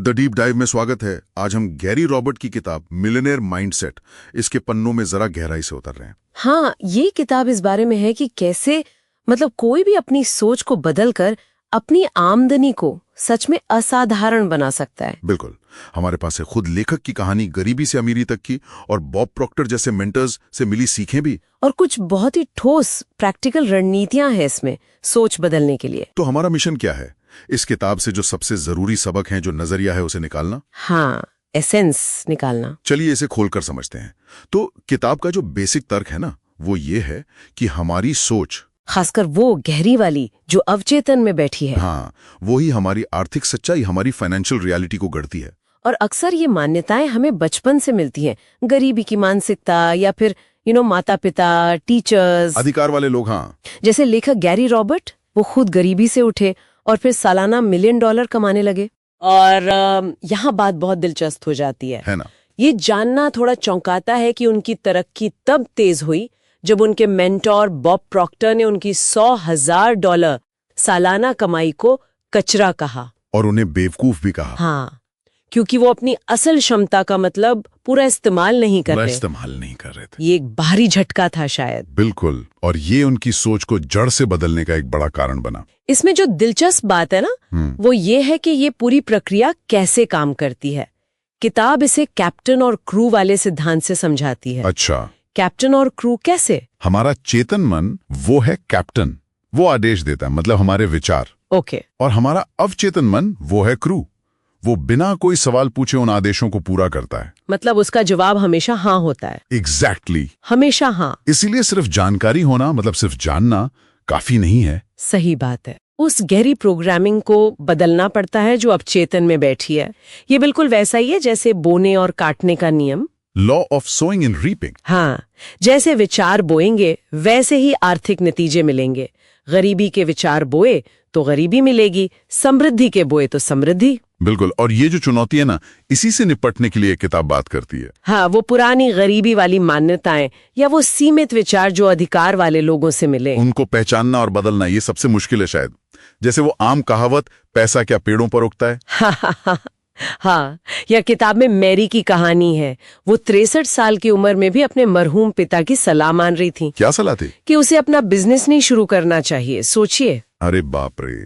The deep dive में स्वागत है। आज हम गैरी रॉबर्ट की किताब मिलियनेयर माइंडसेट इसके पन्नों में जरा गहराई से उतर रहे हैं। हाँ, ये किताब इस बारे में है कि कैसे कोई भी अपनी सोच को बदलकर अपनी आमदनी को सच में असाधारण बना सकता है। बिल्कुल। हमारे पास है खुद लेखक की कहानी गरीबी से अमीरी तक की, और बॉब प्रॉक्टर जैसे मेंटर्स से मिली सीखें भी, और कुछ बहुत ही ठोस प्रैक्टिकल रणनीतियां हैं इसमें सोच बदलने के लिए। तो हमारा मिशन क्या है? इस किताब से जो सबसे जरूरी सबक है, जो नजरिया है, उसे निकालना। हाँ, एसेंस निकालना। चलिए इसे खोलकर समझते हैं। तो किताब का जो बेसिक तर्क है ना, वो ये है कि हमारी सोच, खासकर वो गहरी वाली जो अवचेतन में बैठी है, हाँ, वो ही हमारी आर्थिक सच्चाई, हमारी फाइनेंशियल रियलिटी को गढ़ती है। और अक्सर ये मान्यताएं हमें बचपन से मिलती हैं। गरीबी की मानसिकता या फिर माता पिता, टीचर्स, अधिकार वाले लोग। हाँ, जैसे लेखक गैरी रॉबर्ट, वो खुद गरीबी से उठे और फिर सालाना $1 मिलियन कमाने लगे। और यहाँ बात बहुत दिलचस्प हो जाती है ना? ये जानना थोड़ा चौंकाता है कि उनकी तरक्की तब तेज हुई जब उनके मेंटोर बॉब प्रॉक्टर ने उनकी $100,000 सालाना कमाई को कचरा कहा, और उन्हें बेवकूफ भी कहा। हाँ, क्योंकि वो अपनी असल क्षमता का पूरा इस्तेमाल नहीं कर रहे थे। ये एक बाहरी झटका था शायद। बिल्कुल, और ये उनकी सोच को जड़ से बदलने का एक बड़ा कारण बना। इसमें जो दिलचस्प बात है ना, वो ये है कि ये पूरी प्रक्रिया कैसे काम करती है। किताब इसे कैप्टन और क्रू वाले सिद्धांत से समझाती है। अच्छा, कैप्टन और क्रू कैसे? हमारा चेतन मन वो है कैप्टन, वो आदेश देता है, मतलब हमारे विचार। ओके। और हमारा अवचेतन मन वो है क्रू, वो बिना कोई सवाल पूछे उन आदेशों को पूरा करता है। मतलब उसका जवाब हमेशा हाँ होता है। एग्जैक्टली, हमेशा हाँ। इसीलिए सिर्फ जानकारी होना, मतलब सिर्फ जानना काफी नहीं है। सही बात है। उस गहरी प्रोग्रामिंग को बदलना पड़ता है जो अवचेतन में बैठी है। ये बिल्कुल वैसा ही है जैसे बोने और काटने का नियम, law of sowing and reaping. हाँ, जैसे विचार बोएंगे वैसे ही आर्थिक नतीजे मिलेंगे। गरीबी के विचार बोए तो गरीबी मिलेगी, समृद्धि के बोए तो समृद्धि। बिल्कुल, और ये जो चुनौती है ना, इसी से निपटने के लिए किताब बात करती है। हाँ, वो पुरानी गरीबी वाली मान्यताएं या वो सीमित विचार जो अधिकार वाले लोगों से मिले, उनको पहचानना और बदलना, ये सबसे मुश्किल है शायद। जैसे वो आम कहावत, पैसा क्या पेड़ों पर उगता है। हाँ, या किताब में मैरी की कहानी है। वो 63 साल की उम्र में भी अपने मरहूम पिता की सलाह मान रही थी। क्या सलाह थी? कि उसे अपना बिजनेस नहीं शुरू करना चाहिए। सोचिए। अरे बाप रे!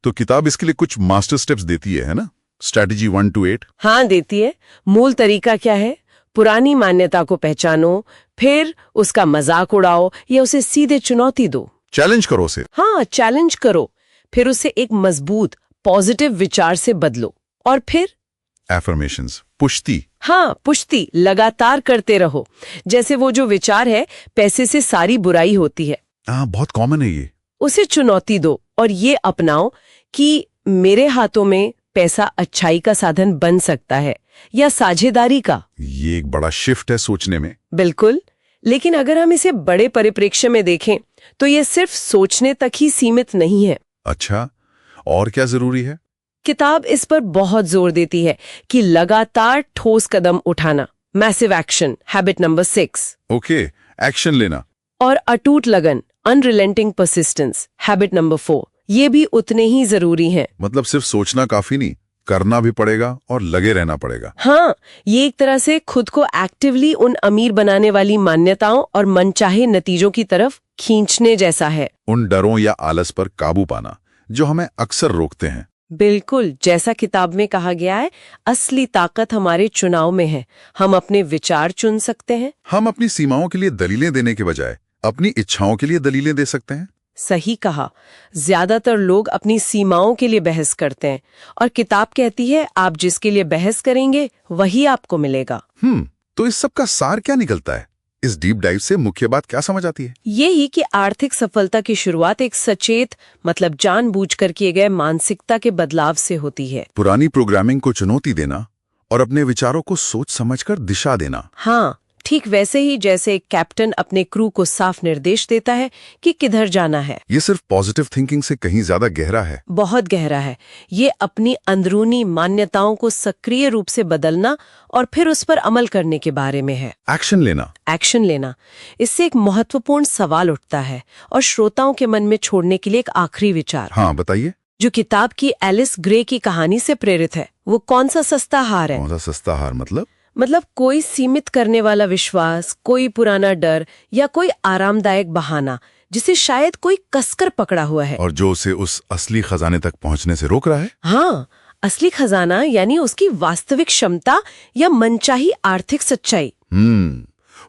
तो किताब इसके लिए कुछ मास्टर स्टेप्स देती है ना? Strategy 1 to 8। हाँ, देती है। मूल तरीका क्या है? पुरानी मान्यता को पहचानो, फिर उसका मजाक उड़ाओ या उसे सीधे चुनौती दो। चैलेंज करो उसे। हाँ, चैलेंज करो, फिर उसे एक मजबूत पॉजिटिव विचार से बदलो, और फिर एफर्मेशंस, पुष्टि। हाँ, पुष्टि लगातार करते रहो। जैसे वो जो विचार है, पैसे से सारी बुराई होती है। हाँ, बहुत कॉमन है ये। उसे चुनौती दो और ये अपनाओ कि मेरे हाथों में पैसा अच्छाई का साधन बन सकता है या साझेदारी का। ये एक बड़ा शिफ्ट है सोचने में। बिल्कुल, लेकिन अगर हम इसे बड़े परिप्रेक्ष्य में देखें तो ये सिर्फ सोचने तक ही सीमित नहीं है। अच्छा, और क्या जरूरी है? किताब इस पर बहुत जोर देती है कि लगातार ठोस कदम उठाना, massive action, habit number 6। Okay, action लेना। और अटूट लगन, अनरिलेंटिंग परसिस्टेंस, हैबिट नंबर 4, ये भी उतने ही जरूरी हैं। मतलब सिर्फ सोचना काफी नहीं, करना भी पड़ेगा और लगे रहना पड़ेगा। हाँ, ये एक तरह से खुद को एक्टिवली उन अमीर बनाने वाली मान्यताओं और मनचाहे नतीजों की तरफ खींचने जैसा है। उन डरों या आलस पर काबू पाना जो हमें अक्सर रोकते हैं। बिल्कुल, जैसा किताब में कहा गया है, असली ताकत हमारे चुनाव में है। हम अपने विचार चुन सकते हैं। हम अपनी सीमाओं के लिए दलीलें देने के बजाय अपनी इच्छाओं के लिए दलीलें दे सकते हैं। सही कहा। ज्यादातर लोग अपनी सीमाओं के लिए बहस करते हैं, और किताब कहती है आप जिसके लिए बहस करेंगे वही आपको मिलेगा। तो इस सब का सार क्या निकलता है? इस डीप डाइव से मुख्य बात क्या समझ आती है? यही कि आर्थिक सफलता की शुरुआत एक सचेत, जानबूझकर किए गए मानसिकता के बदलाव से होती है। पुरानी प्रोग्रामिंग को चुनौती देना और अपने विचारों को सोच समझकर दिशा देना। हाँ, ठीक वैसे ही जैसे एक कैप्टन अपने क्रू को साफ निर्देश देता है कि किधर जाना है। ये सिर्फ पॉजिटिव थिंकिंग से कहीं ज्यादा गहरा है। बहुत गहरा है। ये अपनी अंदरूनी मान्यताओं को सक्रिय रूप से बदलना और फिर उस पर अमल करने के बारे में है। एक्शन लेना। इससे एक महत्वपूर्ण सवाल उठता है और श्रोताओं के मन में छोड़ने के लिए एक आखिरी विचार। हाँ, बताइए। जो किताब की एलिस ग्रे की कहानी से प्रेरित है। वो कौन सा सस्ता हार है? कौन सा सस्ता हार मतलब? मतलब कोई सीमित करने वाला विश्वास, कोई पुराना डर या कोई आरामदायक बहाना जिसे शायद कोई कसकर पकड़ा हुआ है और जो उसे उस असली खजाने तक पहुंचने से रोक रहा है। हाँ, असली खजाना यानी उसकी वास्तविक क्षमता या मनचाही आर्थिक सच्चाई।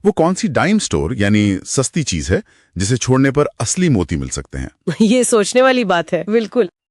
वो कौन सी डाइम स्टोर यानी सस्ती चीज है जिसे छोड़ने पर असली मोती मिल सकते हैं? ये सोचने वाली बात है। बिल्कुल।